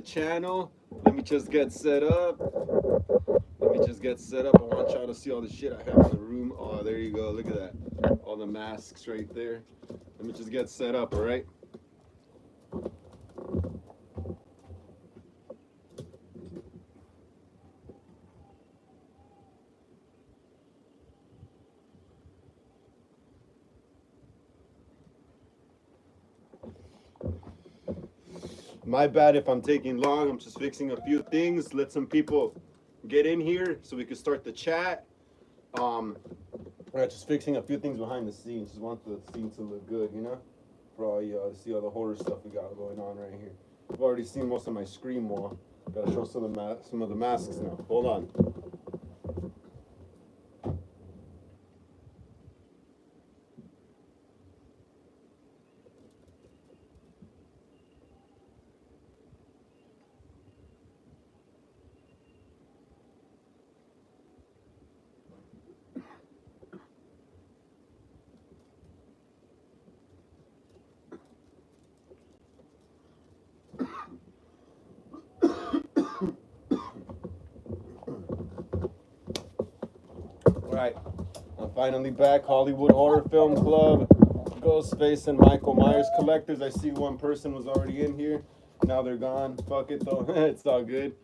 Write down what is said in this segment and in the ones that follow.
the channel. Let me just get set up. Let me just get set up. I want y'all to see all the shit I have in the room. Oh, there you go. Look at that. All the masks right there. Let me just get set up, all right? My bad if I'm taking long. I'm just fixing a few things. Let some people get in here so we can start the chat. All right, just fixing a few things behind the scenes. Just want the scene to look good, you know? For all y'all to see all the horror stuff we got going on right here. I've already seen most of my scream wall. Gotta show some of the masks now. Hold on. Right, I'm finally back. Hollywood Horror Film Club, Ghostface and Michael Myers collectors. I see one person was already in here. Now they're gone. Fuck it though. It's all good.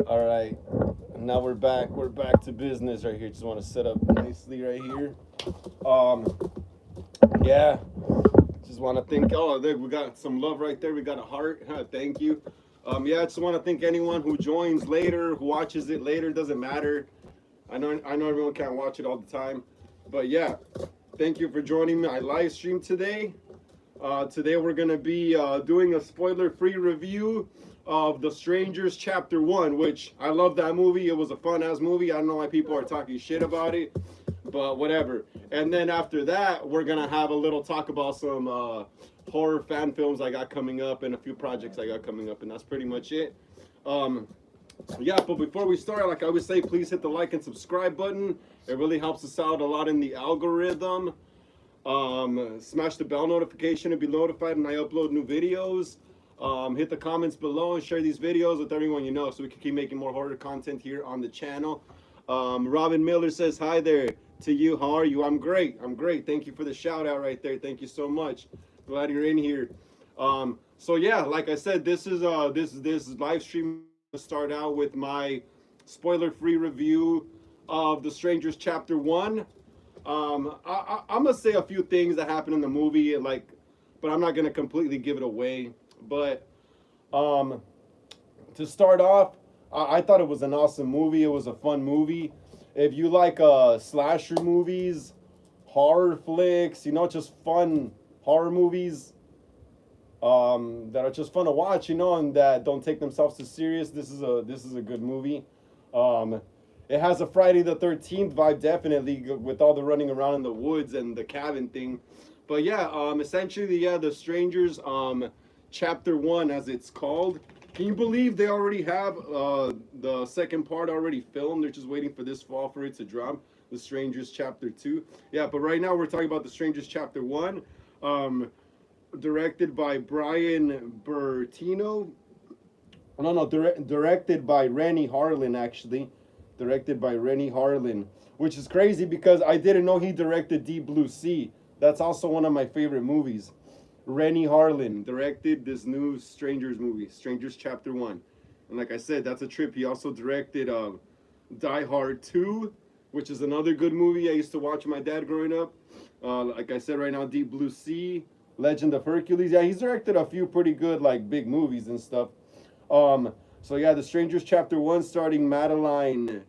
All right, now we're back. We're back to business right here. Just want to set up nicely right here. Yeah. Just want to thank. Oh, there we got some love right there. We got a heart. Thank you. Yeah, I just want to thank anyone who joins later, who watches it later. Doesn't matter. I know everyone can't watch it all the time, but yeah, thank you for joining me. I live stream today. Today we're gonna be doing a spoiler-free review of The Strangers Chapter 1, which I love that movie. It was a fun-ass movie. I don't know why people are talking shit about it, but whatever. And then after that, we're gonna have a little talk about some horror fan films I got coming up and a few projects I got coming up, and that's pretty much it. Yeah, but before we start, like I always say, please hit the like and subscribe button. It really helps us out a lot in the algorithm. Smash the bell notification to be notified when I upload new videos. Hit the comments below and share these videos with everyone you know so we can keep making more horror content here on the channel. Robin Miller says, hi there to you. How are you? I'm great. I'm great. Thank you for the shout out right there. Thank you so much. Glad you're in here. So yeah, like I said, this is live stream. Start out with my spoiler-free review of The Strangers Chapter 1. I'm gonna say a few things that happen in the movie, like, but I'm not gonna completely give it away. But to start off, I thought it was an awesome movie. It was a fun movie. If you like slasher movies, horror flicks, you know, just fun horror movies, that are just fun to watch, you know, and that don't take themselves too serious. This is a good movie. It has a Friday the 13th vibe, definitely, with all the running around in the woods and the cabin thing. But yeah, essentially, yeah, The Strangers, Chapter 1, as it's called. Can you believe they already have the second part already filmed? They're just waiting for this fall for it to drop. The Strangers Chapter 2. Yeah, but right now we're talking about The Strangers Chapter 1. Directed by Brian Bertino. No, directed by Renny Harlin, actually. Directed by Renny Harlin, which is crazy because I didn't know he directed Deep Blue Sea. That's also one of my favorite movies. Renny Harlin directed this new Strangers movie, Strangers Chapter 1. And like I said, that's a trip. He also directed Die Hard 2, which is another good movie I used to watch with my dad growing up. Like I said, right now, Deep Blue Sea, Legend of Hercules. Yeah, he's directed a few pretty good, like, big movies and stuff. So yeah, The Strangers Chapter 1, starting Madeline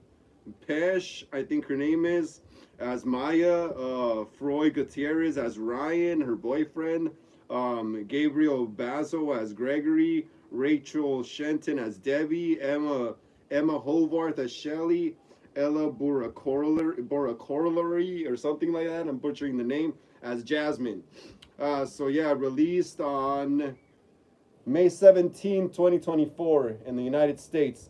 Pesh, I think her name is, as Maya, Froy Gutierrez as Ryan, her boyfriend, Gabriel Bazo as Gregory, Rachel Shenton as Debbie, Emma Hovarth as Shelley, Ella Boracorlary or something like that, I'm butchering the name, as Jasmine. So yeah, released on May 17, 2024 in the United States.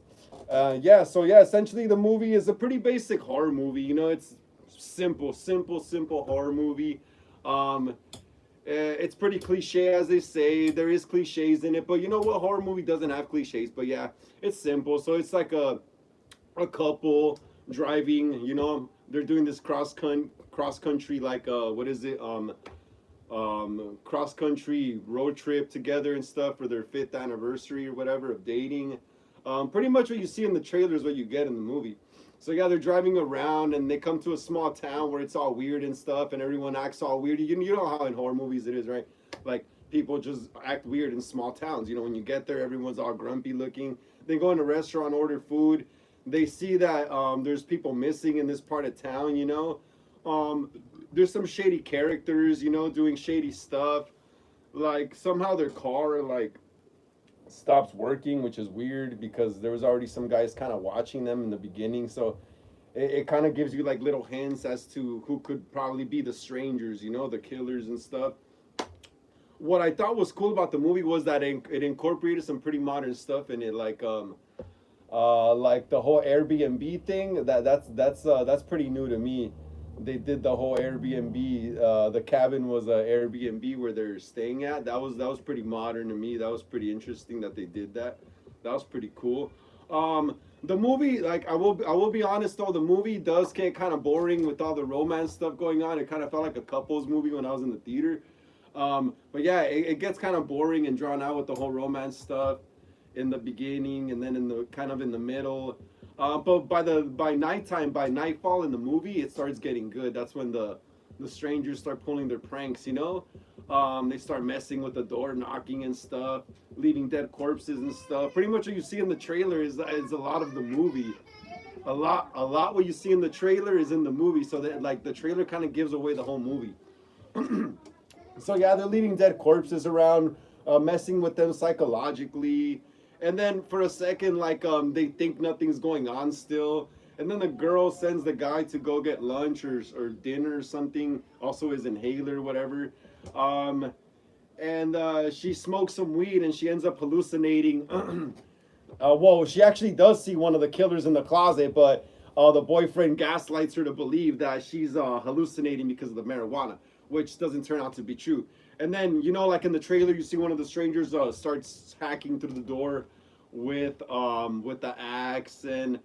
Yeah, so yeah, essentially the movie is a pretty basic horror movie. You know, it's simple horror movie. It's pretty cliche, as they say. There is cliches in it, but you know what? Horror movie doesn't have cliches. But yeah, it's simple. So it's like a couple driving. You know, they're doing this cross country like what is it cross country road trip together and stuff for their fifth anniversary or whatever of dating. Pretty much what you see in the trailer is what you get in the movie. So yeah, they're driving around and they come to a small town where it's all weird and stuff, and everyone acts all weird. You know how in horror movies it is, right? Like people just act weird in small towns. You know, when you get there, everyone's all grumpy looking. They go in a restaurant, order food. They see that there's people missing in this part of town. You know, um, there's some shady characters. You know, doing shady stuff. Like somehow their car like stops working, which is weird because there was already some guys kind of watching them in the beginning. So it kind of gives you like little hints as to who could probably be the strangers, you know, the killers and stuff. What I thought was cool about the movie was that it incorporated some pretty modern stuff in it, like the whole Airbnb thing. That's pretty new to me. They did the whole Airbnb. The cabin was a Airbnb where they're staying at. That was pretty modern to me. That was pretty interesting that they did that. That was pretty cool. The movie, like I will be honest though, the movie does get kind of boring with all the romance stuff going on. It kind of felt like a couples movie when I was in the theater. But yeah, it gets kind of boring and drawn out with the whole romance stuff in the beginning and then in the kind of in the middle. But by nighttime, by nightfall in the movie, it starts getting good. That's when the strangers start pulling their pranks. You know, they start messing with the door, knocking and stuff, leaving dead corpses and stuff. Pretty much what you see in the trailer is a lot of the movie. A lot what you see in the trailer is in the movie. So that like the trailer kind of gives away the whole movie. So yeah, they're leaving dead corpses around, messing with them psychologically, and then for a second, like they think nothing's going on still, and then the girl sends the guy to go get lunch or dinner or something, also his inhaler, whatever, um, and she smokes some weed and she ends up hallucinating. Well, she actually does see one of the killers in the closet, but the boyfriend gaslights her to believe that she's hallucinating because of the marijuana, which doesn't turn out to be true. And then, you know, like in the trailer, you see one of the strangers starts hacking through the door with the axe, and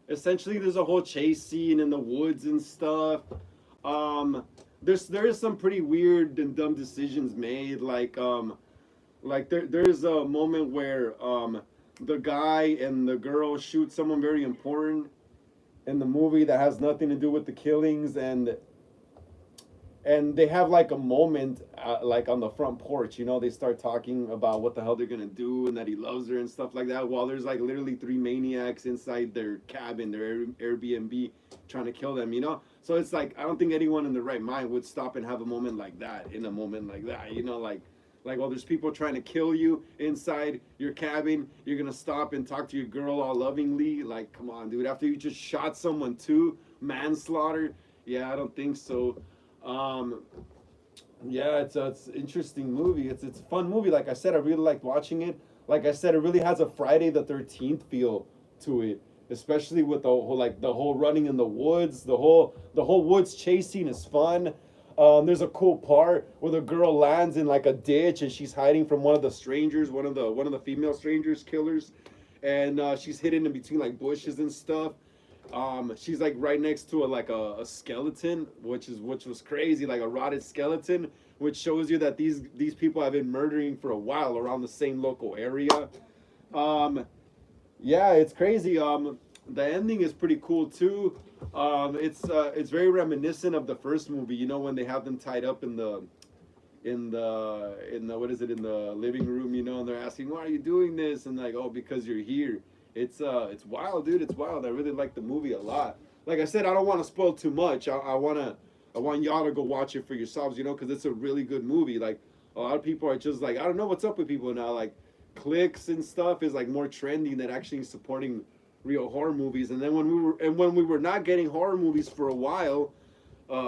essentially there's a whole chase scene in the woods and stuff. Um, there is some pretty weird and dumb decisions made, like there's a moment where the guy and the girl shoot someone very important in the movie that has nothing to do with the killings, and they have like a moment like on the front porch. You know, they start talking about what the hell they're gonna do and that he loves her and stuff like that, while there's like literally three maniacs inside their cabin, their Airbnb, trying to kill them, you know. So it's like I don't think anyone in their right mind would stop and have a moment like that, in a moment like that, you know, like while there's people trying to kill you inside your cabin, you're gonna stop and talk to your girl all lovingly. Like, come on, dude, after you just shot someone too, manslaughter. Yeah, I don't think so. um yeah, it's an interesting movie. It's a fun movie. Like I said, I really liked watching it. Like I said, it really has a Friday the 13th feel to it, especially with the whole running in the woods. The whole woods chase scene is fun. There's a cool part where the girl lands in like a ditch and she's hiding from one of the strangers, one of the female strangers killers, and she's hidden in between like bushes and stuff. She's like right next to a skeleton, which was crazy, like a rotted skeleton, which shows you that these people have been murdering for a while around the same local area. Um, yeah, it's crazy. The ending is pretty cool too. It's very reminiscent of the first movie. You know, when they have them tied up in the what is it, in the living room, you know, and they're asking, why are you doing this, and like, oh, because you're here. It's wild, dude. It's wild. I really like the movie a lot. Like I said, I don't want to spoil too much. I want y'all to go watch it for yourselves, you know, because it's a really good movie. Like a lot of people are just like, I don't know what's up with people now. Like clicks and stuff is like more trending than actually supporting real horror movies. And then when we were not getting horror movies for a while,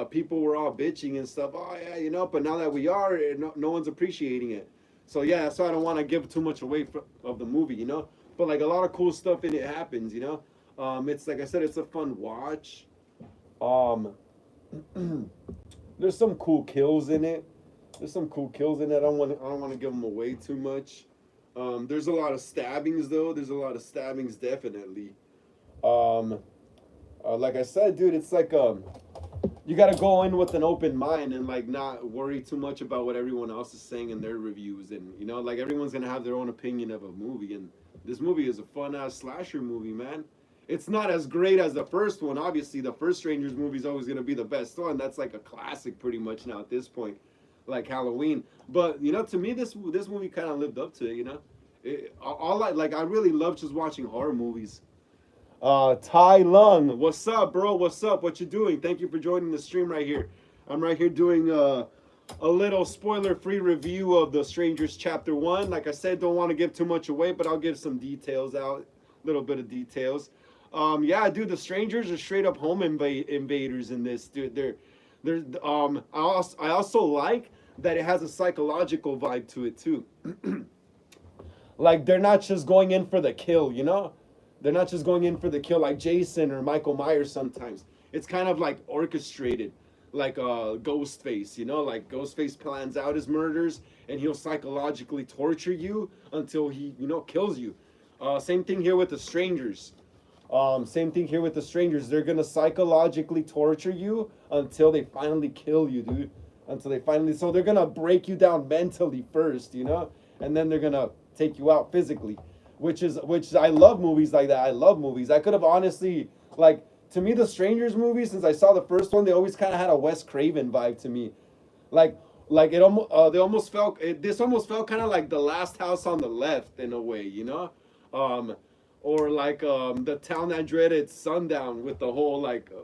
people were all bitching and stuff. Oh yeah, you know. But now that we are, no one's appreciating it. So yeah, so I don't want to give too much away of the movie, you know. But like a lot of cool stuff in it happens, you know. It's like I said, it's a fun watch. Um, there's some cool kills in it. There's some cool kills in it. I don't want to give them away too much. There's a lot of stabbings though. There's a lot of stabbings definitely. Um, like I said, dude, it's like you gotta go in with an open mind and like not worry too much about what everyone else is saying in their reviews, and like everyone's gonna have their own opinion of a movie, and this movie is a fun ass slasher movie, man. It's not as great as the first one. Obviously, the first Strangers movie is always gonna be the best one. That's like a classic, pretty much now at this point, like Halloween. But to me, this movie kind of lived up to it. All I really love just watching horror movies. Tai Lung, what's up, bro? What's up? What you doing? Thank you for joining the stream right here. I'm right here doing a little spoiler-free review of The Strangers Chapter 1. Like I said, don't want to give too much away, but I'll give some details out, a little bit of details. Yeah, dude, the Strangers are straight up home invaders in this, dude. I also like that it has a psychological vibe to it too. Like they're not just going in for the kill. They're not just going in for the kill like Jason or Michael Myers sometimes. It's kind of like orchestrated, like Ghostface, like Ghostface plans out his murders and he'll psychologically torture you until he, kills you. Same thing here with the Strangers. Same thing here with the Strangers. They're gonna psychologically torture you until they finally kill you, dude. So they're gonna break you down mentally first, and then they're gonna take you out physically, which I love movies like that. I love movies. I could have honestly, like, to me, the Strangers movies, since I saw the first one, they always kind of had a Wes Craven vibe to me. like it almost this almost felt kind of like The Last House on the Left in a way, um or like The Town That Dreaded Sundown with the whole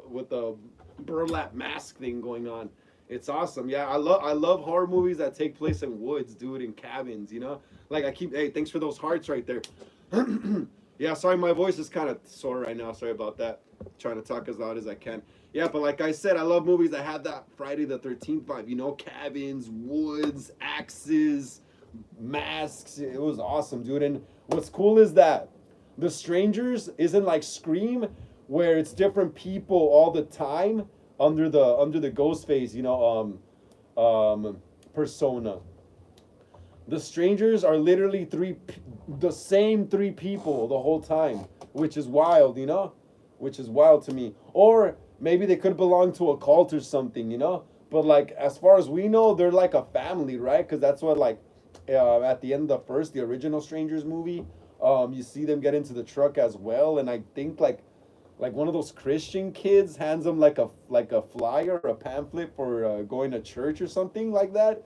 with the burlap mask thing going on. It's awesome. Yeah, I love horror movies that take place in woods, dude, in cabins, like hey, thanks for those hearts right there. Yeah, sorry, my voice is kind of sore right now. Sorry about that. Trying to talk as loud as I can. Yeah, but like I said, I love movies that have that Friday the 13th vibe. Cabins, woods, axes, masks. It was awesome, dude. And what's cool is that The Strangers isn't like Scream, where it's different people all the time under the ghost face, persona. The Strangers are literally the same three people the whole time, which is wild, which is wild to me. Or maybe they could belong to a cult or something. But like as far as we know, they're like a family, right? Because that's what at the end of the original Strangers movie, you see them get into the truck as well, and I think like one of those Christian kids hands them like a flyer or a pamphlet for going to church or something like that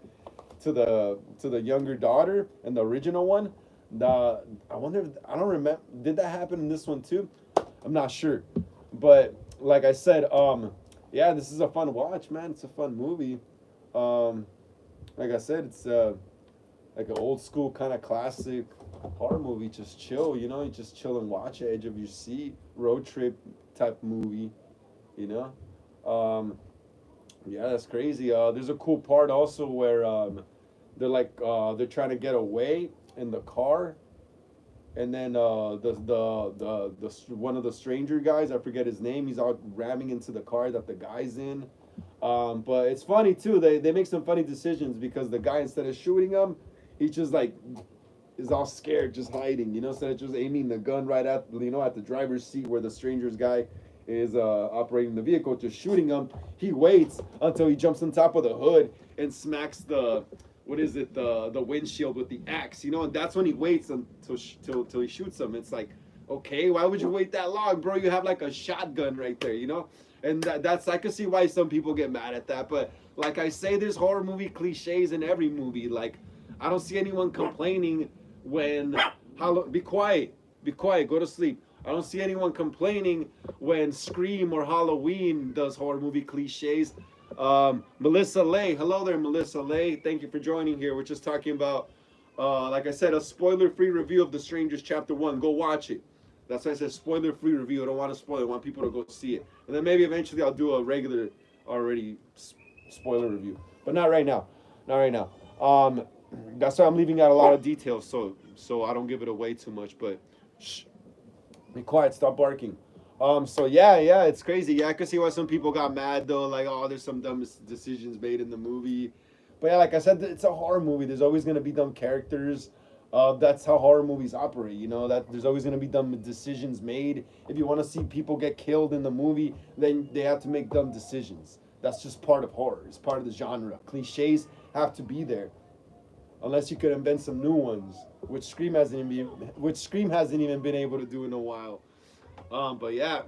to the younger daughter and the original one. I wonder if I don't remember. Did that happen in this one too? I'm not sure, but like I said, yeah, this is a fun watch, man. It's a fun movie. Um, like I said, it's like an old school kind of classic horror movie. Just chill, you just chill and watch it, edge of your seat, road trip type movie, you know. Um, yeah, that's crazy. There's a cool part also where they're trying to get away in the car, and then the one of the stranger guys, I forget his name, he's all ramming into the car that the guy's in. But it's funny too. They make some funny decisions because the guy, instead of shooting him, he just like is all scared, just hiding. Instead of just aiming the gun right at the driver's seat where the stranger's guy is operating the vehicle, just shooting him. He waits until he jumps on top of the hood and smacks the the windshield with the axe, and that's when he waits until he shoots him. It's like, okay, why would you wait that long, bro? You have like a shotgun right there, and that's I can see why some people get mad at that. But like I say, there's horror movie cliches in every movie. Like, I don't see anyone complaining when be quiet, go to sleep. I don't see anyone complaining when Scream or Halloween does horror movie cliches. Melissa Lay, hello there, Melissa Lay. Thank you for joining here. We're just talking about, like I said, a spoiler-free review of The Strangers Chapter 1. Go watch it. That's why I said spoiler-free review. I don't want to spoil it. I want people to go see it. And then maybe eventually I'll do a regular, already spoiler review. But not right now. Not right now. That's why I'm leaving out a lot of details so I don't give it away too much. But shh, be quiet. Stop barking. So yeah, it's crazy. Yeah, I can see why some people got mad though. Like, oh, there's some dumb decisions made in the movie. But yeah, like I said, it's a horror movie. There's always gonna be dumb characters. That's how horror movies operate. You know that there's always gonna be dumb decisions made. If you want to see people get killed in the movie, then they have to make dumb decisions. That's just part of horror. It's part of the genre. Cliches have to be there, unless you could invent some new ones, which Scream hasn't even been able to do in a while. But yeah,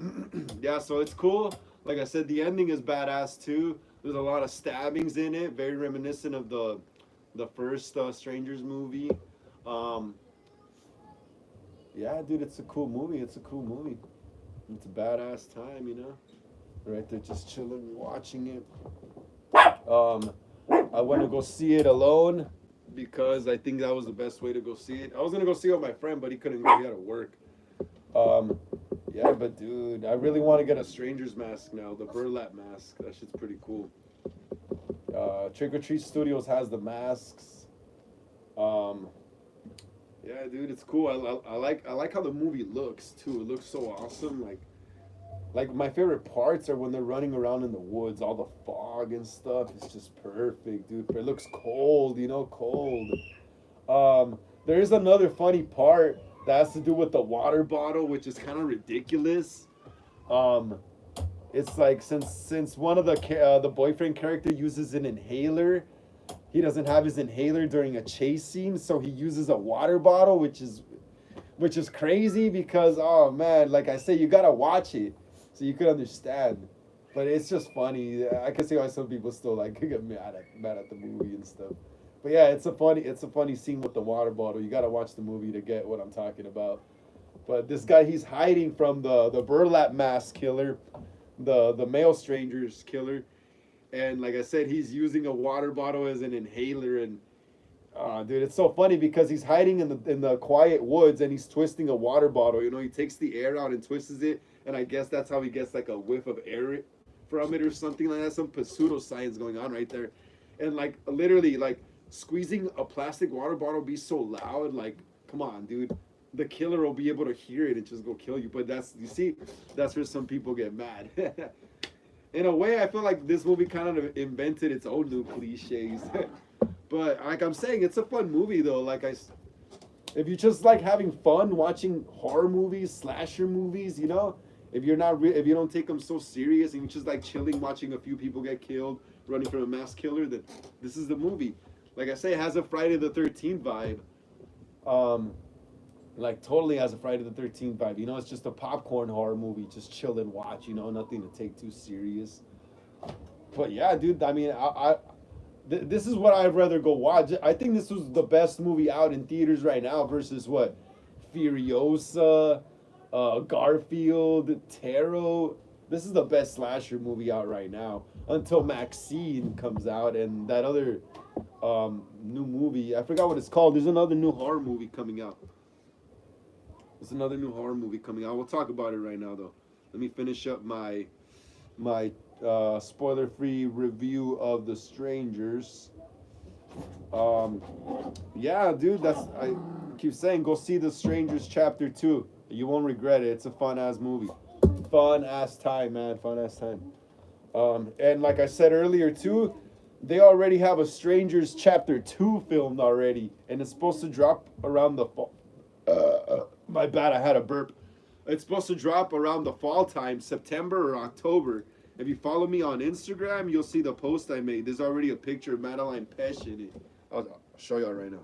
yeah. So it's cool. Like I said, the ending is badass too. There's a lot of stabbings in it, very reminiscent of the first Strangers movie. Um, yeah, dude, it's a cool movie. It's a cool movie. It's a badass time, you know. Right there, just chilling, watching it. Um, I went to go see it alone because I think that was the best way to go see it. I was gonna go see it with my friend, but he couldn't go. He had to work. Um, yeah, but dude, I really want to get a Stranger's mask now. The burlap mask. That shit's pretty cool. Trick or Treat Studios has the masks. Um, yeah, dude, it's cool. I like how the movie looks too. It looks so awesome. Like my favorite parts are when they're running around in the woods, all the fog and stuff. It's just perfect, dude. It looks cold, you know, cold. There is another funny part that has to do with the water bottle, which is kind of ridiculous. Um, it's like since one of the boyfriend character uses an inhaler, he doesn't have his inhaler during a chase scene, so he uses a water bottle, which is crazy because oh man, like I say, you gotta watch it so you could understand. But it's just funny. I can see why some people still like get mad at the movie and stuff. But yeah, it's a funny scene with the water bottle. You gotta watch the movie to get what I'm talking about. But this guy, he's hiding from the burlap mask killer, the male strangers killer, and like I said, he's using a water bottle as an inhaler. And dude, it's so funny because he's hiding in the quiet woods and he's twisting a water bottle. You know, he takes the air out and twists it, and I guess that's how he gets like a whiff of air from it or something like that. Some pseudoscience going on right there, and like literally like squeezing a plastic water bottle be so loud. Like, come on, dude. The killer will be able to hear it and just go kill you. But that's you see, that's where some people get mad. In a way, I feel like this movie kind of invented its own new cliches. But like I'm saying, it's a fun movie though. If you just like having fun watching horror movies, slasher movies, you know, if you don't take them so serious and you just like chilling watching a few people get killed, running from a mass killer, then this is the movie. Like I say, it has a Friday the 13th vibe. Um, like totally has a Friday the 13th vibe. You know, it's just a popcorn horror movie, just chill and watch. You know, nothing to take too serious. But yeah, dude. I mean, this is what I'd rather go watch. I think this was the best movie out in theaters right now versus what, Furiosa, Garfield, Tarot. This is the best slasher movie out right now until Maxine comes out and that other new movie. I forgot what it's called. There's another new horror movie coming out. There's another new horror movie coming out. We'll talk about it right now, though. Let me finish up my spoiler-free review of The Strangers. Um, yeah, dude, I keep saying go see The Strangers Chapter 2. You won't regret it. It's a fun-ass movie. Fun-ass time, man. Fun-ass time. And like I said earlier, too, they already have a Strangers Chapter 2 filmed already, and it's supposed to drop around the fall. My bad, I had a burp. It's supposed to drop around the fall time, September or October. If you follow me on Instagram, you'll see the post I made. There's already a picture of Madeline Pesh in it. I'll show y'all right now.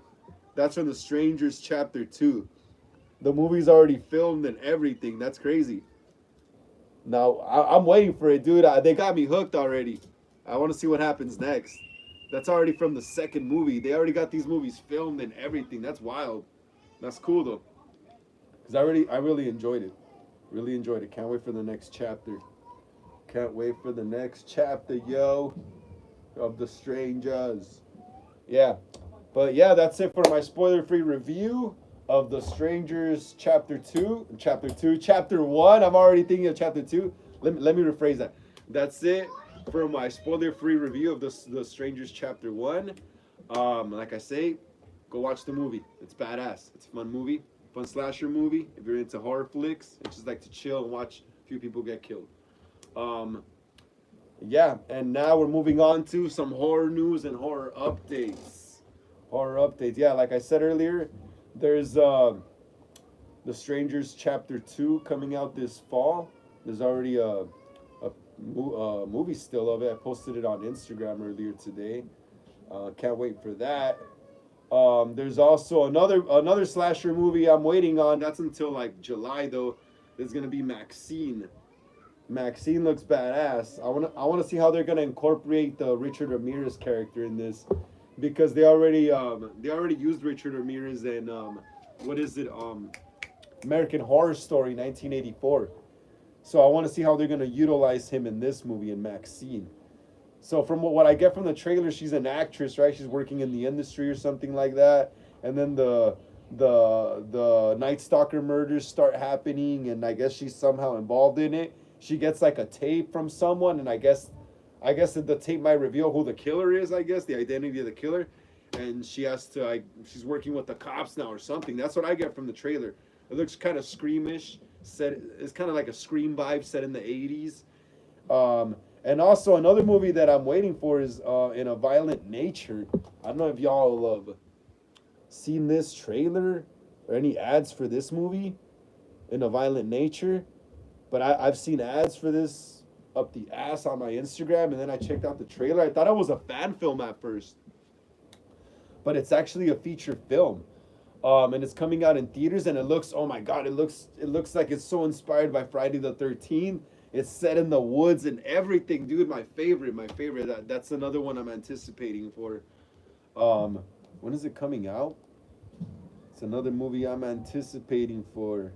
That's from The Strangers Chapter 2. The movie's already filmed and everything. That's crazy. Now, I'm waiting for it, dude. They got me hooked already. I want to see what happens next. That's already from the second movie. They already got these movies filmed and everything. That's wild. That's cool, though. Because I really enjoyed it. Really enjoyed it. Can't wait for the next chapter. Can't wait for the next chapter, yo, of The Strangers. Yeah. But yeah, that's it for my spoiler-free review of The Strangers Chapter 2. Chapter 2. Chapter 1. I'm already thinking of Chapter 2. Let me rephrase that. That's it for my spoiler-free review of The Strangers Chapter 1. Like I say, go watch the movie. It's badass. It's a fun movie. Fun slasher movie. If you're into horror flicks and just like to chill and watch a few people get killed. Um, Yeah, and now we're moving on to some horror news and horror updates. Horror updates. Yeah, like I said earlier, there's The Strangers Chapter 2 coming out this fall. There's already a movie still of it. I posted it on Instagram earlier today. Can't wait for that. There's also another slasher movie I'm waiting on. That's until like July though. There's gonna be Maxine. Maxine looks badass. I wanna see how they're gonna incorporate the Richard Ramirez character in this, because they already used Richard Ramirez in what is it American Horror Story 1984. So I want to see how they're gonna utilize him in this movie in Maxine. So from what I get from the trailer, she's an actress, right? She's working in the industry or something like that. And then the Night Stalker murders start happening, and I guess she's somehow involved in it. She gets like a tape from someone, and I guess that the tape might reveal who the killer is. I guess the identity of the killer, and she has to. She's working with the cops now or something. That's what I get from the trailer. It looks kind of screamish. It's kind of like a Scream vibe set in the '80s. And also another movie that I'm waiting for is In a Violent Nature. I don't know if y'all have seen this trailer or any ads for this movie, In a Violent Nature, but I've seen ads for this up the ass on my Instagram, and then I checked out the trailer. I thought it was a fan film at first, but it's actually a feature film. And it's coming out in theaters, and it looks, oh my god, it looks like it's so inspired by Friday the 13th. It's set in the woods and everything, dude. My favorite. That's another one I'm anticipating for. Um, when is it coming out? It's another movie I'm anticipating for.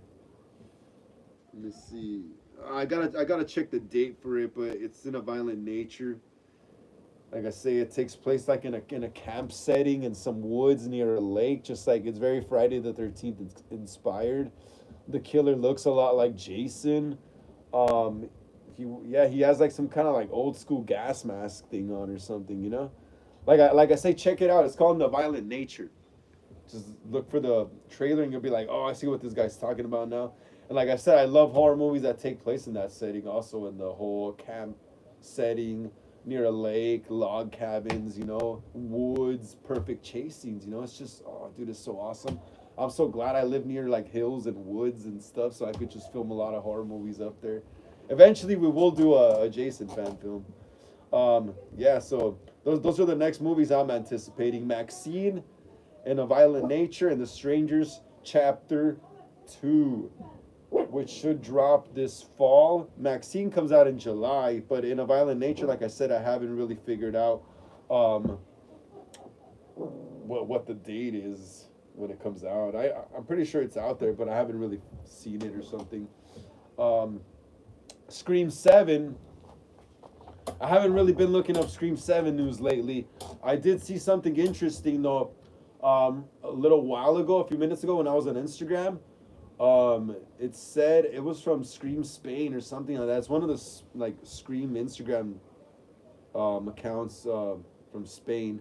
Let me see. I gotta check the date for it, but it's In a Violent Nature. Like I say, it takes place like in a camp setting in some woods near a lake. Just like it's very Friday the 13th inspired. The killer looks a lot like Jason. Um, he has like some kind of like old school gas mask thing on or something. Like I say, check it out. It's called The Violent Nature. Just look for the trailer and you'll be like, oh, I see what this guy's talking about now. And like I said, I love horror movies that take place in that setting, also in the whole camp setting, near a lake, log cabins, woods, perfect chase scenes. It's just, oh, dude, it's so awesome. I'm so glad I live near like hills and woods and stuff, so I could just film a lot of horror movies up there. Eventually, we will do a Jason fan film. Yeah, so those are the next movies I'm anticipating: Maxine, In a Violent Nature, and The Strangers Chapter 2, which should drop this fall. Maxine comes out in July, but In a Violent Nature, like I said, I haven't really figured out um, what the date is when it comes out. I'm pretty sure it's out there, but I haven't really seen it or something. Um, Scream 7. I haven't really been looking up Scream 7 news lately. I did see something interesting though a little while ago, a few minutes ago when I was on Instagram. It said it was from Scream Spain or something like that. It's one of the like Scream Instagram accounts from Spain,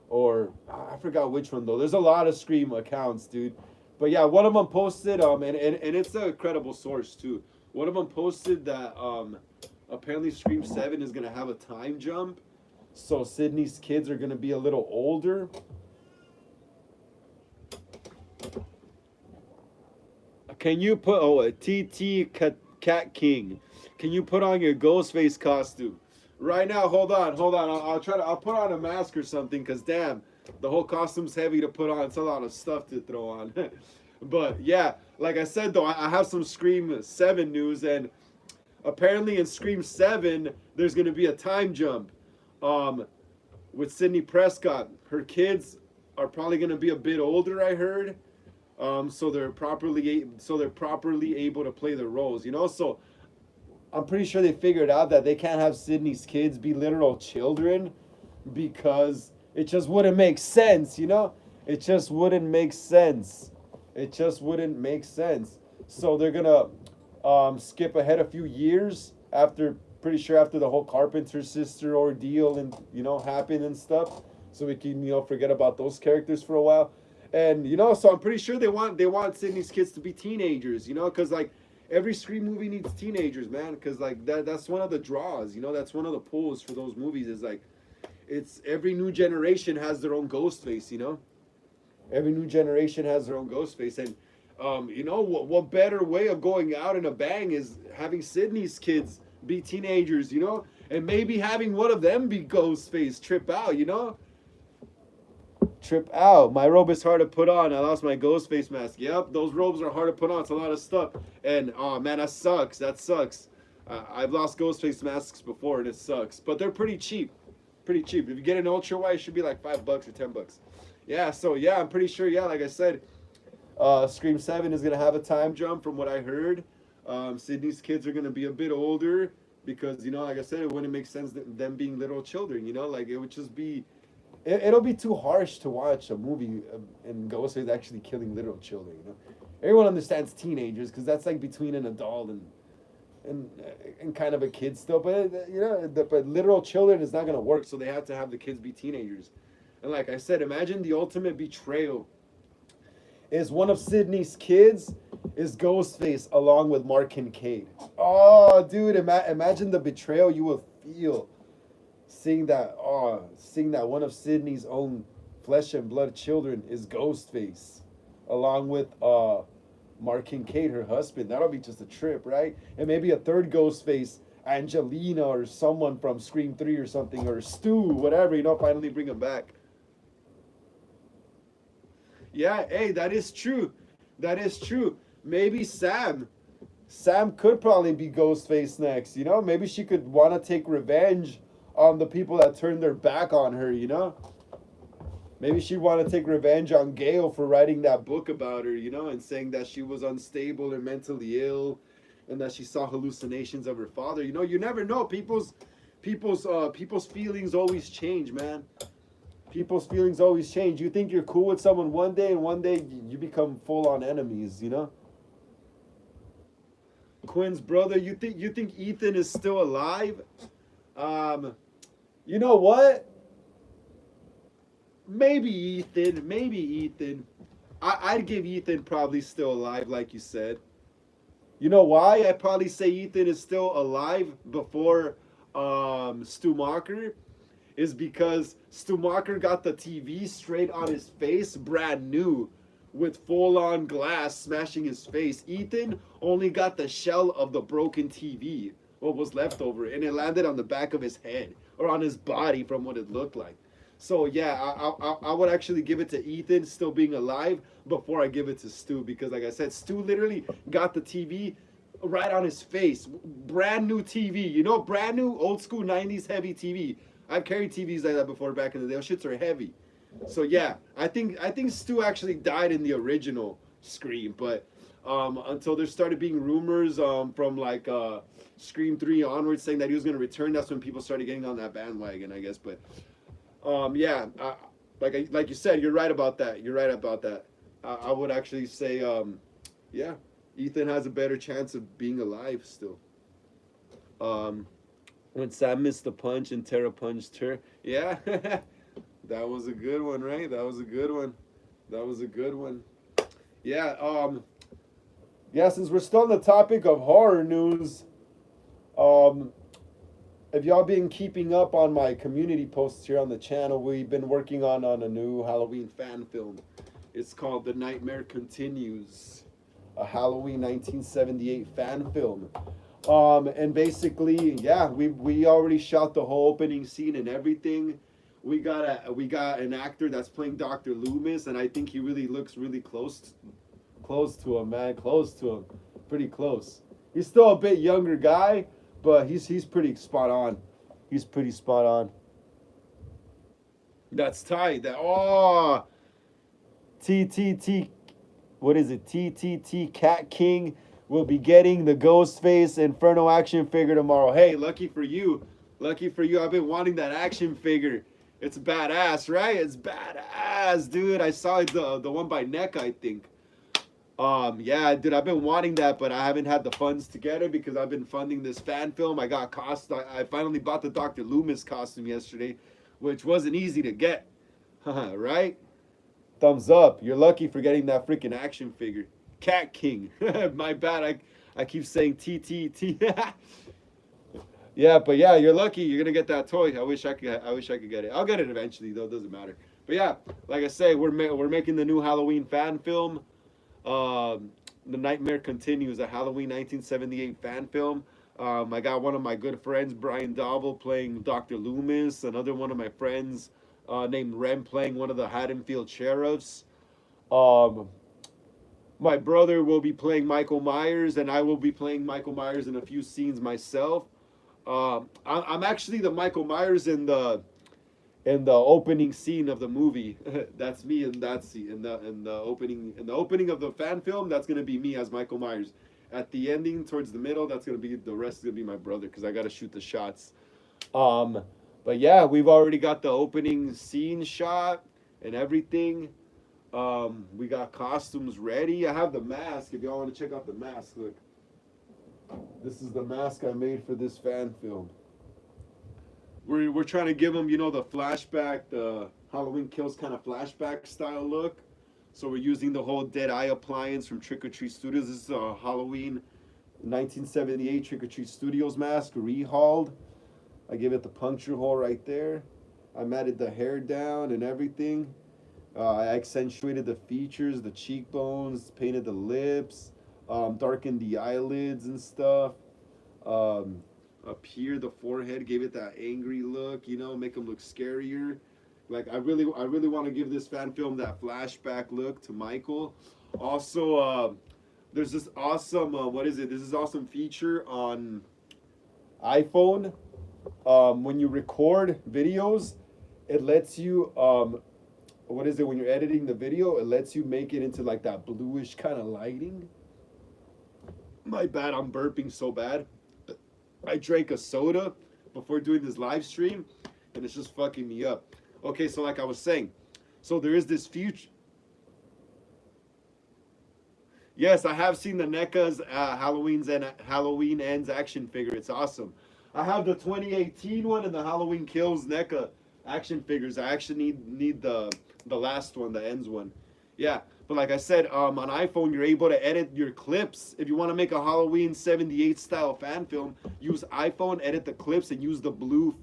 or I forgot which one though. There's a lot of Scream accounts, dude. But yeah, one of them posted and it's a credible source too. One of them posted that apparently Scream 7 is gonna have a time jump, so Sydney's kids are gonna be a little older. Can you put a TT Cat King? Can you put on your Ghostface costume right now? Hold on. I'll put on a mask or something, cause damn, the whole costume's heavy to put on. It's a lot of stuff to throw on. But yeah, like I said though, I have some Scream 7 news, and apparently in Scream 7 there's gonna be a time jump. Um, with Sydney Prescott, her kids are probably gonna be a bit older. I heard. So they're properly able to play the roles. So I'm pretty sure they figured out that they can't have Sydney's kids be literal children, because it just wouldn't make sense. It just wouldn't make sense. It just wouldn't make sense. So they're gonna skip ahead a few years after, pretty sure after the whole Carpenter sister ordeal and happened and stuff, so we can forget about those characters for a while. And so I'm pretty sure they want Sydney's kids to be teenagers, because like every Scream movie needs teenagers, man, because like that's one of the draws, you know, that's one of the pulls for those movies is like it's every new generation has their own ghost face, you know? Every new generation has their own ghost face. And you know what better way of going out in a bang is having Sydney's kids be teenagers, you know? And maybe having one of them be Ghostface, trip out, you know? Trip out. My robe is hard to put on. I lost my ghost face mask. Yep, those robes are hard to put on. It's a lot of stuff. And oh man, that sucks. That sucks. I've lost ghost face masks before, and it sucks. But they're pretty cheap. Pretty cheap. If you get an ultra wide, it should be like $5 or $10. Yeah. So yeah, I'm pretty sure. Yeah, like I said, Scream 7 is gonna have a time jump from what I heard. Sydney's kids are gonna be a bit older because you know, like I said, it wouldn't make sense that them being little children. You know, like it would just be it'll be too harsh to watch a movie and Ghostface actually killing little children. You know, everyone understands teenagers because that's like between an adult and and kind of a kid still. But you know, but literal children is not gonna work. So they have to have the kids be teenagers. And like I said, imagine the ultimate betrayal is one of Sydney's kids is Ghostface along with Mark Kincaid. Oh, dude, imagine the betrayal you will feel seeing that one of Sydney's own flesh and blood children is Ghostface, along with Mark Kincaid, her husband. That'll be just a trip, right? And maybe a third Ghostface, Angelina or someone from Scream 3 or something, or Stu, whatever, you know, finally bring him back. Yeah, hey, that is true. That is true. Maybe Sam. Sam could probably be Ghostface next, you know? Maybe she could want to take revenge on the people that turned their back on her, you know? Maybe she'd want to take revenge on Gail for writing that book about her, you know, and saying that she was unstable or mentally ill and that she saw hallucinations of her father. You know, you never know. People's feelings always change, man. People's feelings always change. You think you're cool with someone one day and one day you become full on enemies, you know? Quinn's brother, you think Ethan is still alive? Um, you know what? Maybe Ethan. I'd give Ethan probably still alive, like you said. You know why? I'd probably say Ethan is still alive before Stu Macher is because Stu Macher got the TV straight on his face, brand new, with full on glass smashing his face. Ethan only got the shell of the broken TV, what was left over, and it landed on the back of his head or on his body from what it looked like. So yeah, I would actually give it to Ethan still being alive before I give it to Stu because like I said, Stu literally got the TV right on his face, brand new TV, you know, brand new old school 90s heavy TV. I've carried TVs like that before back in the day. Those shits are heavy. So yeah, I think Stu actually died in the original Scream, but until there started being rumors from like Scream 3 onwards saying that he was gonna return, that's when people started getting on that bandwagon, I guess. But yeah, like you said, you're right about that. You're right about that. I would actually say yeah, Ethan has a better chance of being alive still. Um, when Sam missed the punch and Tara punched her, yeah. That was a good one, right? That was a good one. That was a good one. Yeah, yeah, since we're still on the topic of horror news, um, if y'all been keeping up on my community posts here on the channel, we've been working on a new Halloween fan film. It's called The Nightmare Continues, a Halloween 1978 fan film. And basically, yeah, we already shot the whole opening scene and everything. We got an actor that's playing Dr. Loomis, and I think he really looks really close to him, man, close to him, pretty close. He's still a bit younger guy, but he's pretty spot on. He's pretty spot on. That's tight. That TTT, what is it? TTT Cat King will be getting the Ghostface Inferno action figure tomorrow. Hey, lucky for you. Lucky for you. I've been wanting that action figure. It's badass, right? It's badass, dude. I saw the one by NECA, I think. Yeah, dude, I've been wanting that, but I haven't had the funds together because I've been funding this fan film. I finally bought the Dr. Loomis costume yesterday, which wasn't easy to get. Right? Thumbs up. You're lucky for getting that freaking action figure. Cat King. My bad. I keep saying TTT. Yeah, but yeah, you're lucky. You're gonna get that toy. I wish I could. I wish I could get it. I'll get it eventually, though. It doesn't matter. But yeah, like I say, we're making the new Halloween fan film. Um, the Nightmare Continues, a Halloween 1978 fan film. I got one of my good friends, Brian Dobble, playing Dr. Loomis. Another one of my friends named Rem playing one of the Haddonfield sheriffs. Um, my brother will be playing Michael Myers, and I will be playing Michael Myers in a few scenes myself. I'm actually the Michael Myers in the opening scene of the movie. That's me in that scene in the opening of the fan film. That's gonna be me as Michael Myers. At the ending, towards the middle, that's gonna be the rest is gonna be my brother because I gotta shoot the shots. Um, but yeah, we've already got the opening scene shot and everything. We got costumes ready. I have the mask. If y'all want to check out the mask, look. This is the mask I made for this fan film. We're trying to give them, the flashback, the Halloween Kills kind of flashback style look. So we're using the whole Dead Eye appliance from Trick or Treat Studios. This is a Halloween 1978 Trick or Treat Studios mask, rehauled. I gave it the puncture hole right there. I matted the hair down and everything. I accentuated the features, the cheekbones, painted the lips, darkened the eyelids and stuff. Um, Up here, the forehead gave it that angry look, make them look scarier. Like I really want to give this fan film that flashback look to Michael. Also, there's this awesome, what is it? This is awesome feature on iPhone. When you record videos, it lets you what is it when you're editing the video? It lets you make it into like that bluish kind of lighting. My bad, I'm burping so bad. I drank a soda before doing this live stream, and it's just fucking me up. Okay, so like I was saying, so there is this future. Yes, I have seen the NECA's Halloween Ends action figure. It's awesome. I have the 2018 one and the Halloween Kills NECA action figures. I actually need the last one, the Ends one. Yeah, but like I said, on iPhone you're able to edit your clips. If you want to make a Halloween '78 style fan film, use iPhone, edit the clips, and use the blue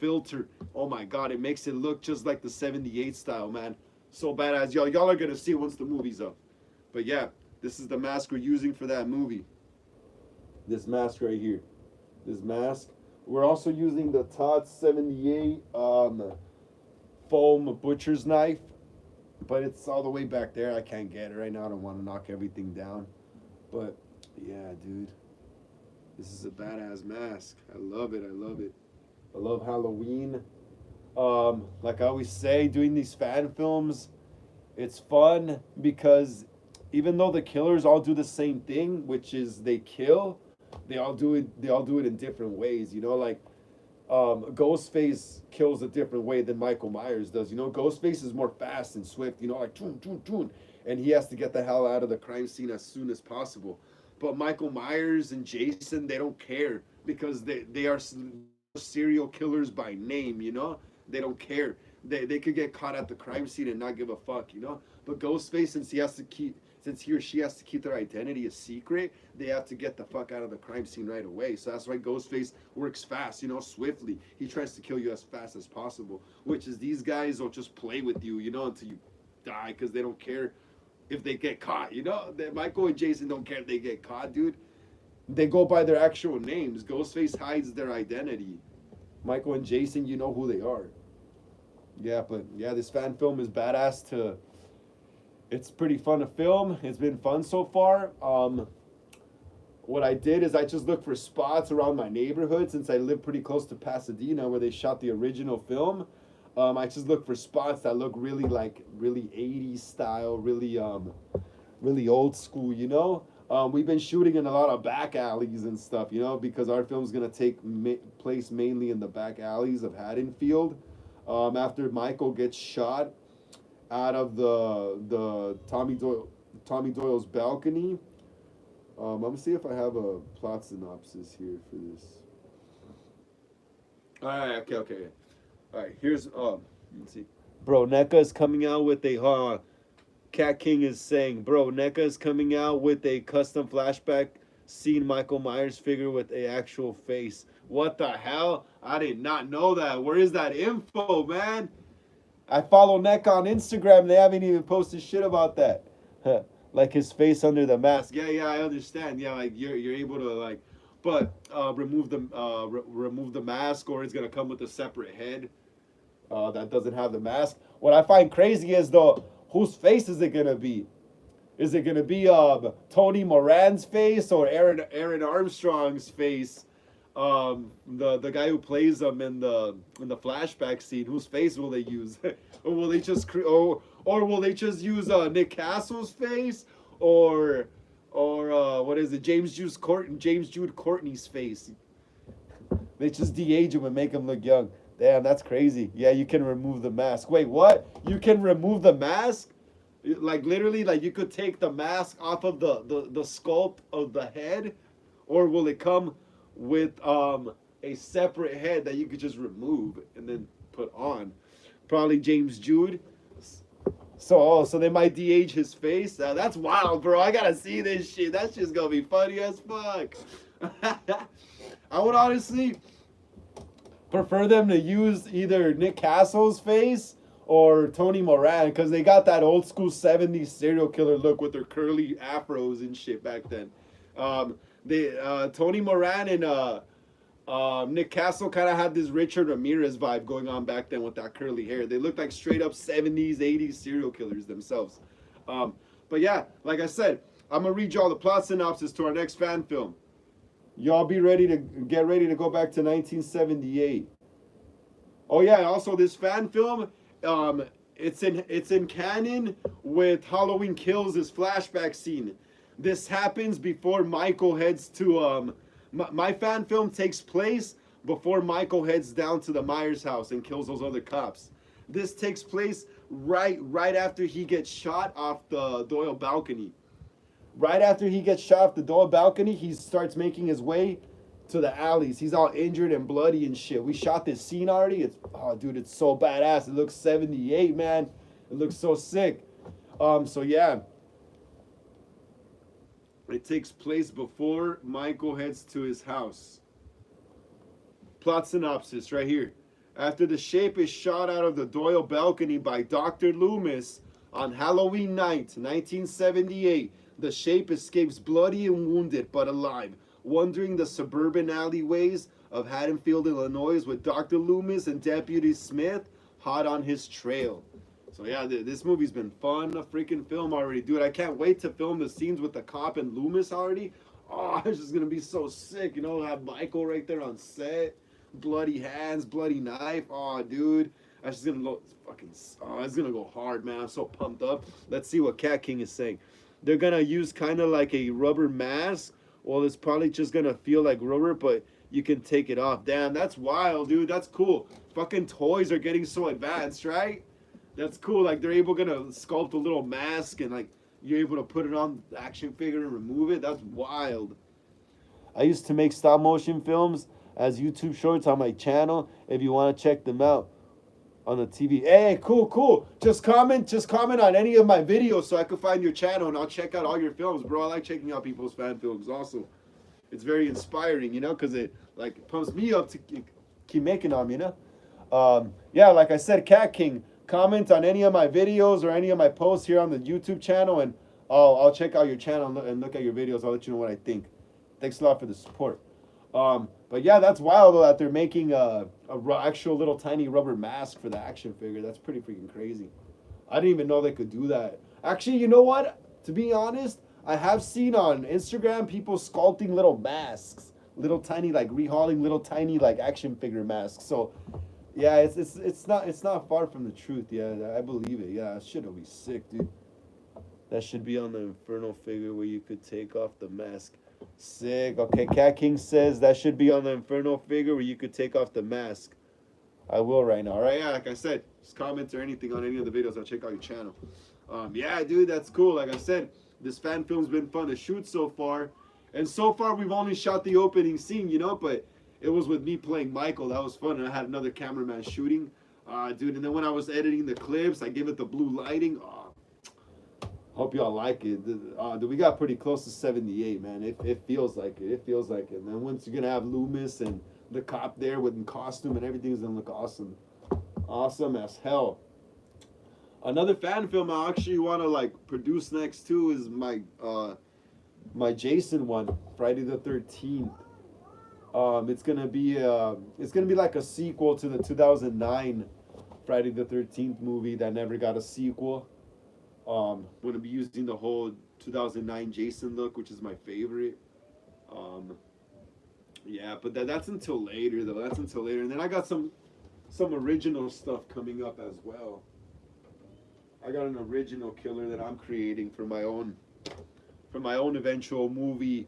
filter. Oh my God, it makes it look just like the '78 style, man. So badass, y'all are gonna see it once the movie's up. But yeah, this is the mask we're using for that movie. This mask right here. This mask. We're also using the Todd 78 foam butcher's knife, but it's all the way back there. I can't get it right now. I don't want to knock everything down. But yeah, dude, this is a badass mask. I love it. I love it. I love Halloween. Like I always say, doing these fan films, it's fun because even though the killers all do the same thing, which is they kill, they all do it. They all do it in different ways. Like Ghostface kills a different way than Michael Myers does. Ghostface is more fast and swift. Like toon toon toon, and he has to get the hell out of the crime scene as soon as possible. But Michael Myers and Jason, they don't care because they are serial killers by name. They don't care. They could get caught at the crime scene and not give a fuck. But Ghostface, since he or she has to keep their identity a secret, they have to get the fuck out of the crime scene right away. So that's why Ghostface works fast, swiftly. He tries to kill you as fast as possible, which is these guys will just play with you, until you die because they don't care if they get caught. Michael and Jason don't care if they get caught, dude. They go by their actual names. Ghostface hides their identity. Michael and Jason, you know who they are. Yeah, but yeah, this fan film is badass to. It's pretty fun to film. It's been fun so far. What I did is I just looked for spots around my neighborhood since I live pretty close to Pasadena where they shot the original film. I just looked for spots that look really 80s style, really old school. We've been shooting in a lot of back alleys and stuff, because our film's gonna take place mainly in the back alleys of Haddonfield. After Michael gets shot out of the Tommy Doyle's balcony. I'm gonna see if I have a plot synopsis here for this. All right, okay. All right, here's let's see. Bro, NECA is coming out with a Cat King is saying, bro, NECA is coming out with a custom flashback scene Michael Myers figure with a actual face. What the hell? I did not know that. Where is that info, man? I follow NECA on Instagram. They haven't even posted shit about that. Like his face under the mask. Yeah, yeah, I understand. Yeah, like you're able to like, but remove the mask, or it's gonna come with a separate head that doesn't have the mask. What I find crazy is though, whose face is it gonna be? Is it gonna be Tony Moran's face or Aaron Armstrong's face? The guy who plays them in the flashback scene. Whose face will they use? Or will they just or will they just use Nick Castle's face or what is it? James Jude Courtney's face. They just de-age him and make him look young. Damn, that's crazy. Yeah, you can remove the mask. Wait, what? You can remove the mask? Like literally, like you could take the mask off of the sculpt of the head, or will it come with a separate head that you could just remove and then put on? Probably James Jude. So they might de-age his face. That's wild, bro. I gotta see this shit. That shit's gonna be funny as fuck. I would honestly prefer them to use either Nick Castle's face or Tony Moran, because they got that old school 70s serial killer look with their curly afros and shit back then. Tony Moran and Nick Castle kind of had this Richard Ramirez vibe going on back then with that curly hair. They looked like straight up 70s, 80s serial killers themselves. But yeah, like I said, I'm going to read y'all the plot synopsis to our next fan film. Y'all be ready to get ready to go back to 1978. Oh yeah, also this fan film, it's in canon with Halloween Kills' flashback scene. This happens before Michael heads to my fan film takes place before Michael heads down to the Myers house and kills those other cops. This takes place right after he gets shot off the Doyle balcony. Right after he gets shot off the Doyle balcony, he starts making his way to the alleys. He's all injured and bloody and shit. We shot this scene already. Dude, it's so badass. It looks 78, man. It looks so sick. So yeah. It takes place before Michael heads to his house. Plot synopsis right here. After the Shape is shot out of the Doyle balcony by Dr. Loomis on Halloween night, 1978, the Shape escapes bloody and wounded but alive, wandering the suburban alleyways of Haddonfield, Illinois, with Dr. Loomis and Deputy Smith hot on his trail. So yeah, this movie's been fun, a freaking film already, dude. I can't wait to film the scenes with the cop and Loomis already. Oh, it's just gonna be so sick, you know, have Michael right there on set, bloody hands, bloody knife. Oh, dude, that's just gonna look fucking. Oh, it's gonna go hard, man. I'm so pumped up. Let's see what Cat King is saying. They're gonna use kind of like a rubber mask. Well, it's probably just gonna feel like rubber, but you can take it off. Damn, that's wild, dude. That's cool. Fucking toys are getting so advanced, right? That's cool. Like they're gonna sculpt a little mask and like you're able to put it on the action figure and remove it. That's wild. I used to make stop motion films as YouTube shorts on my channel. If you want to check them out on the TV. Hey, cool. Just comment on any of my videos so I can find your channel and I'll check out all your films, bro. I like checking out people's fan films also. It's very inspiring, you know, because it like pumps me up to keep making them, you know. Yeah, like I said, Cat King, comment on any of my videos or any of my posts here on the YouTube channel, and I'll check out your channel and look at your videos. I'll let you know what I think. Thanks a lot for the support. But yeah, that's wild though that they're making a actual little tiny rubber mask for the action figure. That's pretty freaking crazy. I didn't even know they could do that. Actually, you know what? To be honest, I have seen on Instagram people sculpting little masks, little tiny like rehauling little tiny like action figure masks. So yeah, it's not far from the truth. Yeah, I believe it. Yeah, that shit'll be sick, dude. That should be on the Inferno figure where you could take off the mask. Sick. Okay, Cat King says that should be on the Inferno figure where you could take off the mask. I will right now. All right, yeah, like I said, just comment or anything on any of the videos. I'll check out your channel. Yeah, dude, that's cool. Like I said, this fan film's been fun to shoot so far. And so far, we've only shot the opening scene, you know, but it was with me playing Michael. That was fun. And I had another cameraman shooting. Dude, and then when I was editing the clips, I gave it the blue lighting. Hope y'all like it. We got pretty close to 78, man. It feels like it. It feels like it. And then once you're gonna have Loomis and the cop there with the costume and everything's gonna look awesome, awesome as hell. Another fan film I actually want to like produce next too is my Jason one, Friday the 13th. It's gonna be like a sequel to the 2009 Friday the 13th movie that never got a sequel. We're gonna be using the whole 2009 Jason look, which is my favorite. Um, yeah, but that's until later though. That's until later, and then I got some original stuff coming up as well. I got an original killer that I'm creating for my own eventual movie,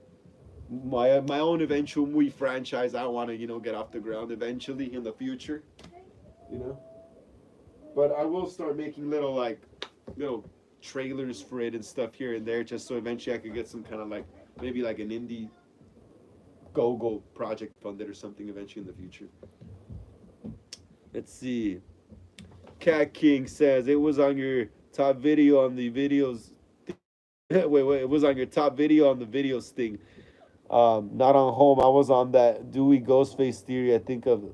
my own eventual movie franchise. I want to get off the ground eventually in the future, you know. But I will start making little trailers for it and stuff here and there, just so eventually I could get some kind of like maybe like an indie go project funded or something eventually in the future. Let's see. Cat King says it was on your top video on the videos. Wait, it was on your top video on the videos thing. Not on home. I was on that Dewey Ghostface theory. I think of.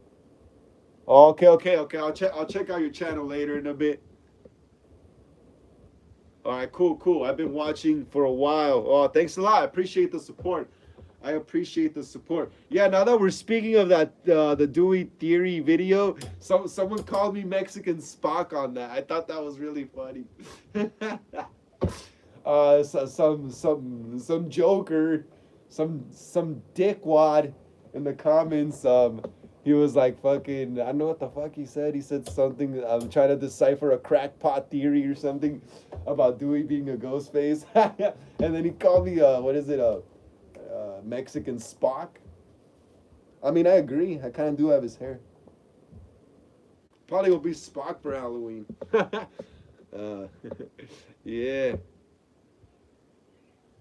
Oh, okay. I'll check out your channel later in a bit. All right, cool. I've been watching for a while. Oh, thanks a lot. I appreciate the support. Yeah, now that we're speaking of that, the Dewey Theory video, someone called me Mexican Spock on that. I thought that was really funny. Some joker, some dickwad in the comments. He was like fucking. I don't know what the fuck he said. He said something. I'm trying to decipher a crackpot theory or something about Dewey being a ghost face. And then he called me what is it Mexican Spock. I mean, I agree. I kind of do have his hair. Probably will be Spock for Halloween. Yeah.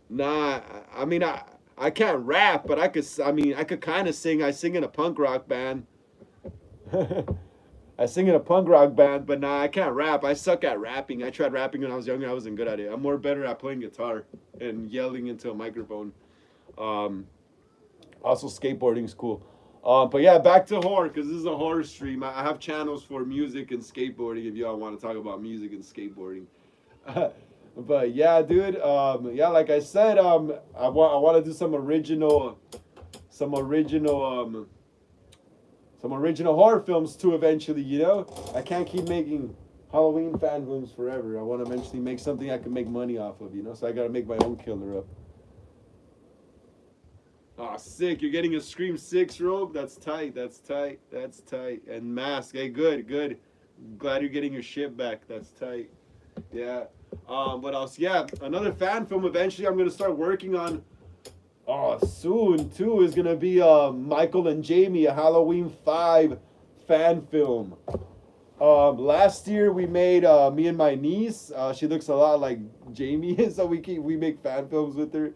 Nah, I mean, I can't rap, but I could kind of sing. I sing in a punk rock band. I sing in a punk rock band, but nah, I can't rap. I suck at rapping. I tried rapping when I was younger. I wasn't good at it. I'm more better at playing guitar and yelling into a microphone. Also skateboarding's cool. But yeah, back to horror, because this is a horror stream. I have channels for music and skateboarding if y'all want to talk about music and skateboarding. But yeah, dude. Yeah, like I said, I want to do some original horror films too. Eventually, I can't keep making Halloween fan films forever. I want to eventually make something I can make money off of. So I gotta make my own killer up. Oh, sick. You're getting a Scream 6 robe? That's tight. And mask. Hey, good. Glad you're getting your shit back. That's tight. Yeah. What else? Yeah, another fan film eventually I'm going to start working on. Oh, soon, too, is going to be Michael and Jamie, a Halloween 5 fan film. Last year we made me and my niece. She looks a lot like Jamie, so we make fan films with her.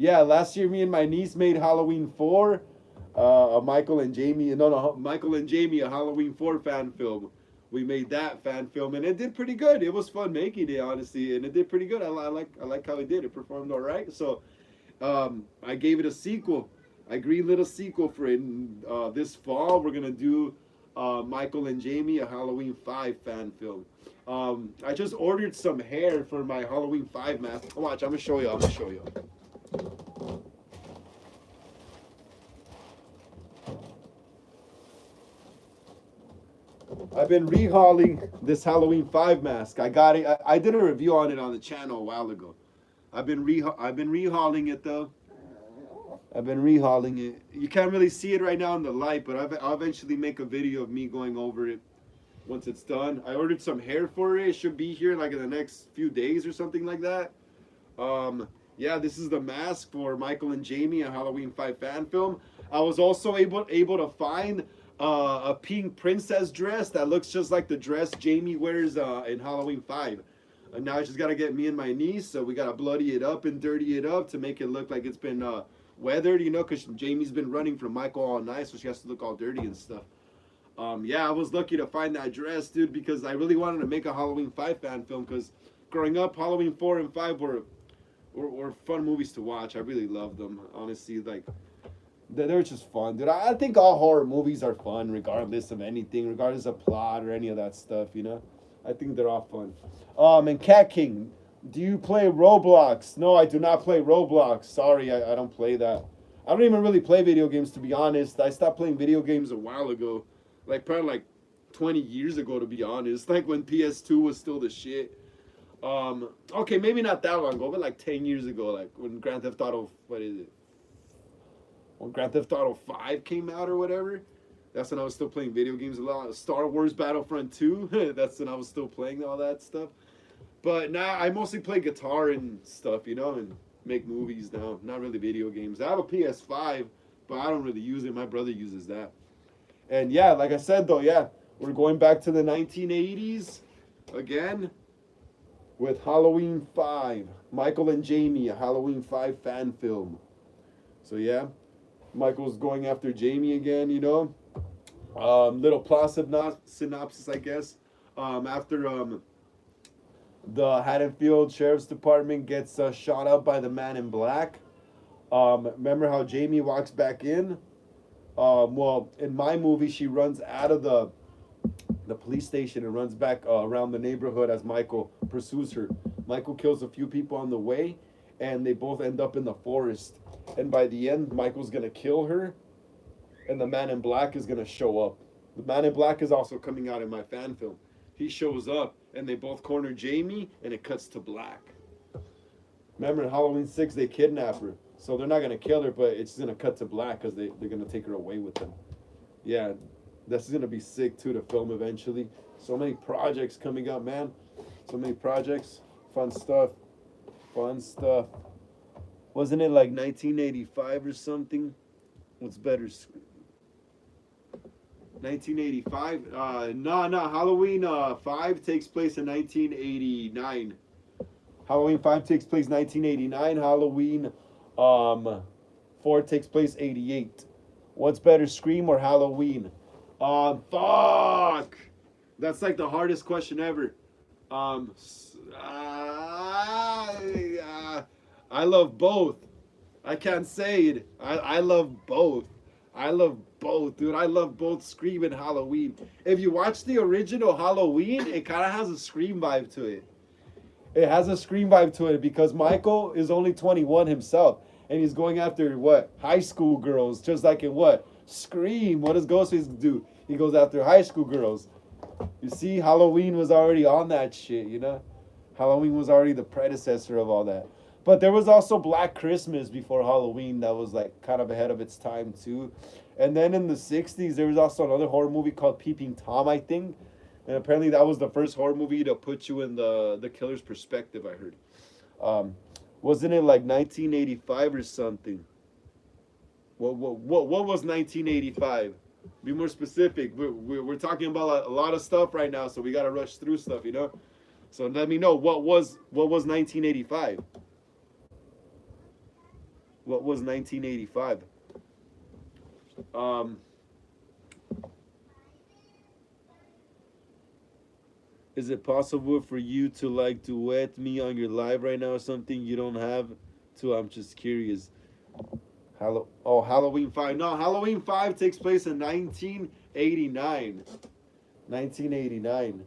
Yeah, last year me and my niece made Halloween 4, Michael and Jamie, a Halloween 4 fan film. We made that fan film, and it did pretty good. It was fun making it, honestly, and it did pretty good. I like how it did. It performed all right. So, I gave it a sequel. I greenlit a sequel for it. And, this fall, we're gonna do Michael and Jamie, a Halloween 5 fan film. I just ordered some hair for my Halloween 5 mask. Watch, I'm gonna show you. I've been rehauling this Halloween 5 mask. I got it. I did a review on it on the channel a while ago. I've been rehauling it though. You can't really see it right now in the light, but I'll eventually make a video of me going over it once it's done. I ordered some hair for it. It should be here like in the next few days or something like that. Yeah, this is the mask for Michael and Jamie, a Halloween 5 fan film. I was also able to find a pink princess dress that looks just like the dress Jamie wears in Halloween 5. And now I just gotta get me and my niece, so we gotta bloody it up and dirty it up to make it look like it's been weathered, because Jamie's been running from Michael all night, so she has to look all dirty and stuff. Yeah, I was lucky to find that dress, dude, because I really wanted to make a Halloween 5 fan film, because growing up, Halloween 4 and 5 were fun movies to watch. I really loved them. Honestly, like they're just fun, dude. I think all horror movies are fun, regardless of anything, regardless of plot or any of that stuff. You know, I think they're all fun. And Cat King, do you play Roblox? No, I do not play Roblox. Sorry, I don't play that. I don't even really play video games, to be honest. I stopped playing video games a while ago, like probably like 20 years ago, to be honest. Like when PS2 was still the shit. Okay, maybe not that long ago, but like 10 years ago, like when Grand Theft Auto, what is it? When Grand Theft Auto 5 came out or whatever. That's when I was still playing video games a lot. Star Wars Battlefront 2, that's when I was still playing all that stuff. But now I mostly play guitar and stuff, you know, and make movies now. Not really video games. I have a PS5, but I don't really use it. My brother uses that. And yeah, like I said though, yeah, we're going back to the 1980s again with Halloween 5. Michael and Jamie, a Halloween 5 fan film. So yeah, Michael's going after Jamie again, you know. Little plot synopsis, I guess. After the Haddonfield Sheriff's Department gets shot up by the Man in Black. Remember how Jamie walks back in? Well, in my movie, she runs out of the police station and runs back around the neighborhood as Michael pursues her. Michael kills a few people on the way, and they both end up in the forest. And by the end, Michael's gonna kill her, and the Man in Black is gonna show up. The Man in Black is also coming out in my fan film. He shows up, and they both corner Jamie, and it cuts to black. Remember, in Halloween 6, they kidnap her. So they're not going to kill her, but it's going to cut to black because they're going to take her away with them. Yeah, this is going to be sick, too, to film eventually. So many projects coming up, man. So many projects. Fun stuff. Fun stuff. Wasn't it like 1985 or something? What's better? 1985? No. Halloween 5 takes place in 1989. Halloween 5 takes place 1989. Halloween 4 takes place 88. What's better, Scream or Halloween? Fuck! That's like the hardest question ever. I love both. I can't say it. I love both. I love both, dude. I love both Scream and Halloween. If you watch the original Halloween, it kind of has a Scream vibe to it. It has a Scream vibe to it because Michael is only 21 himself. And he's going after, what? High school girls. Just like in what? Scream. What does Ghostface do? He goes after high school girls. You see, Halloween was already on that shit, you know? Halloween was already the predecessor of all that. But there was also Black Christmas before Halloween that was like kind of ahead of its time too. And then in the 60s, there was also another horror movie called Peeping Tom, I think. And apparently that was the first horror movie to put you in the killer's perspective, I heard. Wasn't it like 1985 or something? What was 1985? Be more specific. We're talking about a lot of stuff right now, so we got to rush through stuff, you know? So let me know, what was 1985? What was 1985? Is it possible for you to like duet me on your live right now or something? You don't have to. I'm just curious. Halloween 5. No, Halloween 5 takes place in 1989. 1989.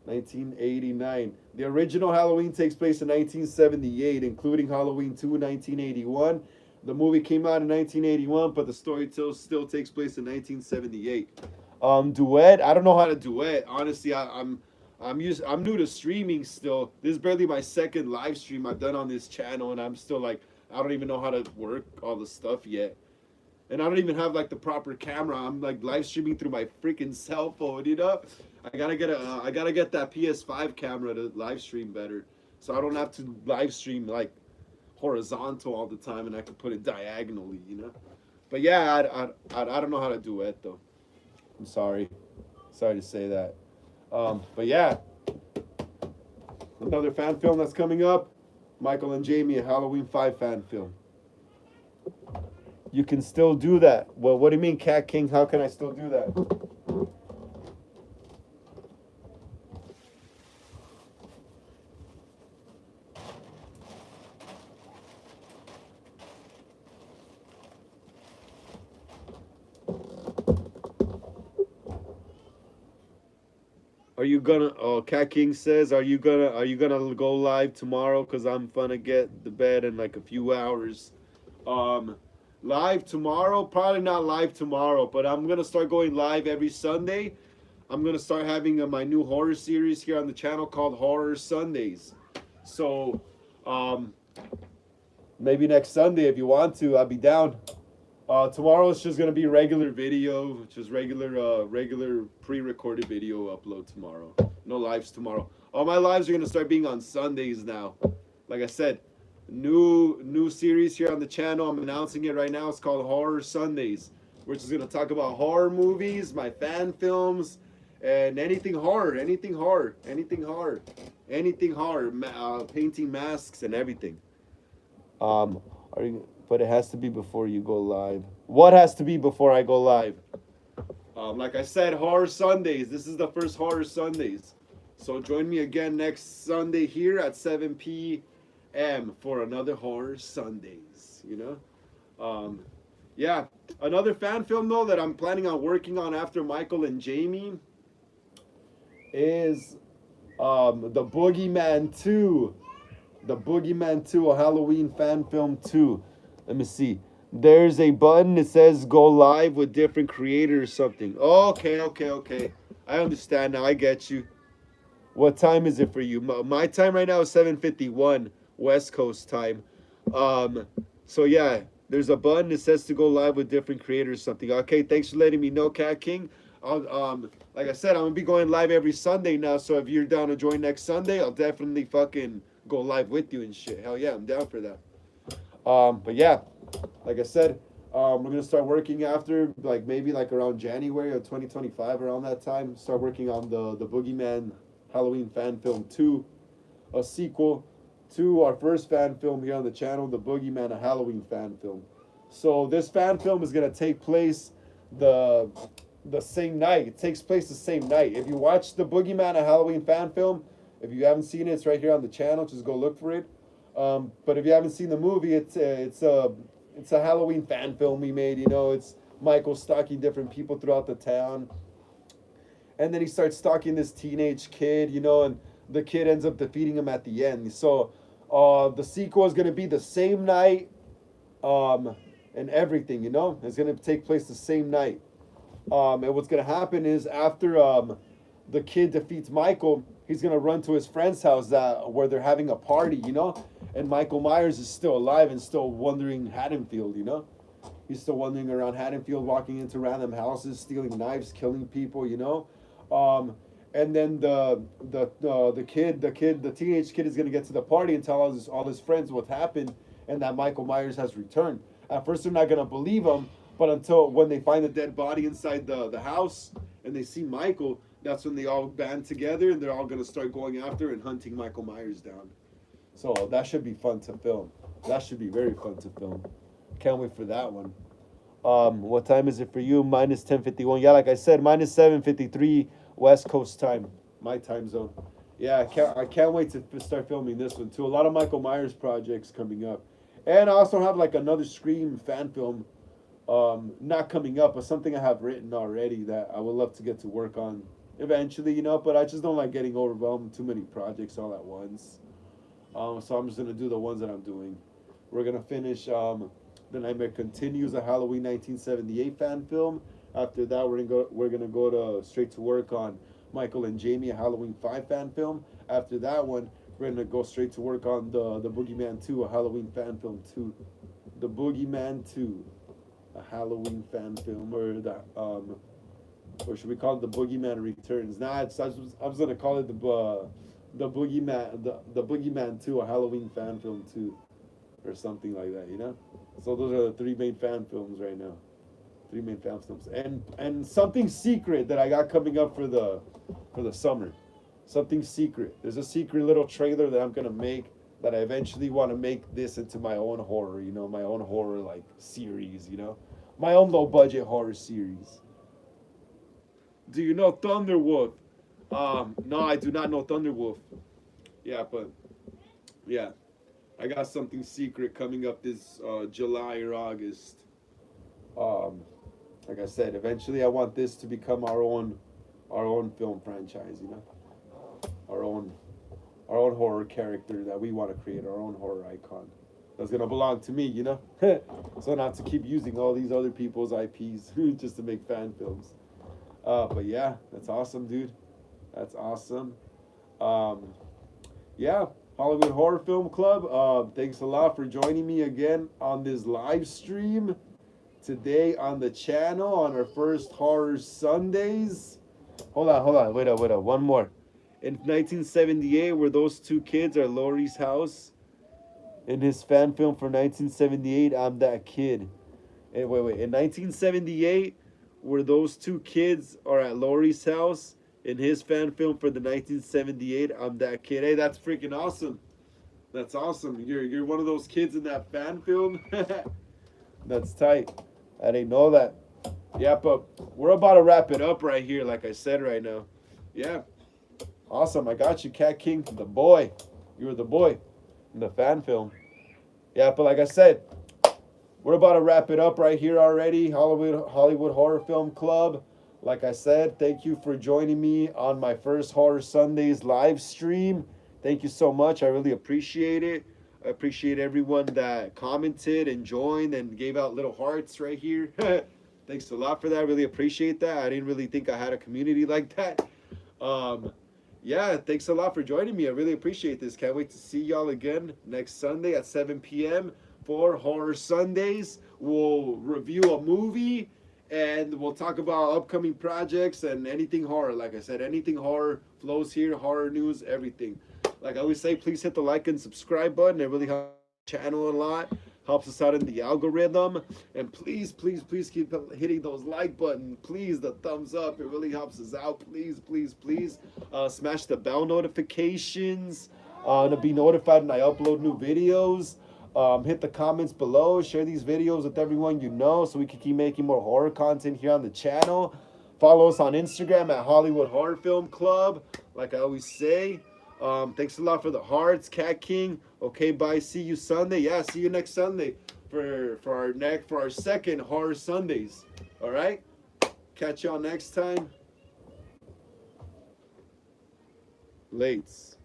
1989. The original Halloween takes place in 1978, including Halloween 2, 1981. The movie came out in 1981, but the story still takes place in 1978. Duet. I don't know how to duet. Honestly, I'm new to streaming still. This is barely my second live stream I've done on this channel, and I'm still like, I don't even know how to work all the stuff yet. And I don't even have like the proper camera. I'm like live streaming through my freaking cell phone, you know? I gotta get that PS5 camera to live stream better. So I don't have to live stream like horizontal all the time, and I can put it diagonally, you know? But yeah, I don't know how to duet though. I'm sorry. Sorry to say that. But yeah, another fan film that's coming up, Michael and Jamie, a Halloween 5 fan film. You can still do that. Well, what do you mean, Cat King? How can I still do that? Are you gonna? Oh, Cat King says, are you gonna go live tomorrow? Cause I'm gonna get the bed in like a few hours. Um, Live tomorrow? Probably not live tomorrow, but I'm gonna start going live every Sunday. I'm gonna start having my new horror series here on the channel called Horror Sundays. So, um, maybe next Sunday if you want to, I'll be down. Tomorrow it's just gonna be regular video, just regular pre-recorded video upload tomorrow. No lives tomorrow. All my lives are gonna start being on Sundays now. Like I said, new series here on the channel. I'm announcing it right now. It's called Horror Sundays. We're just gonna talk about horror movies, my fan films, and anything horror, anything horror, anything horror, anything horror. Painting masks and everything. Um, are you? But it has to be before you go live. What has to be before I go live? Like I said, Horror Sundays. This is the first Horror Sundays. So join me again next Sunday here at 7 p.m. for another Horror Sundays. Yeah. Another fan film though that I'm planning on working on after Michael and Jamie is the Boogeyman 2. The Boogeyman 2, a Halloween fan film 2. Let me see. There's a button that says go live with different creators or something. Okay, okay, okay. I understand now. I get you. What time is it for you? My time right now is 7:51 West Coast time. Um, so yeah, there's a button that says to go live with different creators or something. Okay, thanks for letting me know, Cat King. Like I said, I'm gonna be going live every Sunday now. So if you're down to join next Sunday, I'll definitely fucking go live with you and shit. Hell yeah, I'm down for that. But yeah, like I said, we're gonna start working after like maybe like around January of 2025, around that time. Start working on the Boogeyman Halloween fan film 2, a sequel to our first fan film here on the channel, the Boogeyman, a Halloween fan film. So this fan film is gonna take place the the same night. It takes place the same night. If you watch the Boogeyman, a Halloween fan film, if you haven't seen it, it's right here on the channel. Just go look for it. But if you haven't seen the movie, it's a Halloween fan film we made. It's Michael stalking different people throughout the town, and then he starts stalking this teenage kid. And the kid ends up defeating him at the end. So, the sequel is gonna be the same night, and everything. It's gonna take place the same night. And what's gonna happen is after the kid defeats Michael, he's gonna run to his friend's house where they're having a party, and Michael Myers is still alive and still wandering Haddonfield. He's still wandering around Haddonfield, walking into random houses, stealing knives, killing people. And then the teenage kid is gonna get to the party and tell all his friends what happened and that Michael Myers has returned. At first, they're not gonna believe him, but until when they find a dead body inside the house and they see Michael, that's when they all band together and they're all gonna start going after and hunting Michael Myers down. So that should be fun to film. That should be very fun to film. Can't wait for that one. What time is it for you? Minus 10:51. Yeah, like I said, minus 7:53 West Coast time, my time zone. Yeah, I can't wait to start filming this one too. A lot of Michael Myers projects coming up, and I also have like another Scream fan film, not coming up, but something I have written already that I would love to get to work on eventually. But I just don't like getting overwhelmed with too many projects all at once. So I'm just gonna do the ones that I'm doing. We're gonna finish The Nightmare Continues, a Halloween 1978 fan film. After that, we're gonna go to straight to work on Michael and Jamie, a Halloween 5 fan film. After that one, we're gonna go straight to work on the Boogeyman 2, a Halloween fan film 2. The Boogeyman 2, a Halloween fan film, or should we call it the Boogeyman Returns? Nah, I was gonna call it the Boogeyman 2, a Halloween fan film 2, or something like that. So those are the three main fan films right now. Three main fan films, and something secret that I got coming up for the summer. Something secret. There's a secret little trailer that I'm gonna make that I eventually want to make this into my own horror. My own horror like series. My own low budget horror series. Do you know Thunderwolf? No, I do not know Thunderwolf. Yeah, but yeah, I got something secret coming up this July or August. Um, like I said, eventually I want this to become our own our own film franchise, you know, our own our own horror character that we want to create, our own horror icon that's gonna belong to me, you know. So not to keep using all these other people's IPs just to make fan films. But yeah, that's awesome, dude. That's awesome. Um, yeah, Hollywood Horror Film Club. Thanks a lot for joining me again on this live stream today on the channel on our first Horror Sundays. Hold on, wait up, one more. In 1978, where those two kids are Laurie's house. In his fan film for 1978, I'm that kid. And wait. In 1978, where those two kids are at Laurie's house. In his fan film for the 1978, I'm that kid. Hey, that's freaking awesome. That's awesome. You're one of those kids in that fan film. That's tight. I didn't know that. Yeah, but we're about to wrap it up right here, like I said right now. Yeah. Awesome. I got you, Cat King, the boy. You were the boy in the fan film. Yeah, but like I said, we're about to wrap it up right here already. Hollywood Horror Film Club. Like I said, thank you for joining me on my first Horror Sundays live stream. Thank you so much. I really appreciate it. I appreciate everyone that commented and joined and gave out little hearts right here. Thanks a lot for that. I really appreciate that. I didn't really think I had a community like that. Um, yeah, thanks a lot for joining me. I really appreciate this. Can't wait to see y'all again next Sunday at 7 p.m. for Horror Sundays. We'll review a movie and we'll talk about upcoming projects and anything horror. Like I said, anything horror flows here, horror news, everything. Like I always say, please hit the like and subscribe button. It really helps the channel a lot. Helps us out in the algorithm. And please keep hitting those like button. Please, the thumbs up. It really helps us out. Please. Smash the bell notifications to be notified when I upload new videos. Hit the comments below. Share these videos with everyone you know so we can keep making more horror content here on the channel. Follow us on Instagram at Hollywood Horror Film Club. Like I always say. Thanks a lot for the hearts, Cat King. Okay, bye. See you Sunday. Yeah, see you next Sunday for our second Horror Sundays. All right. Catch y'all next time. Lates.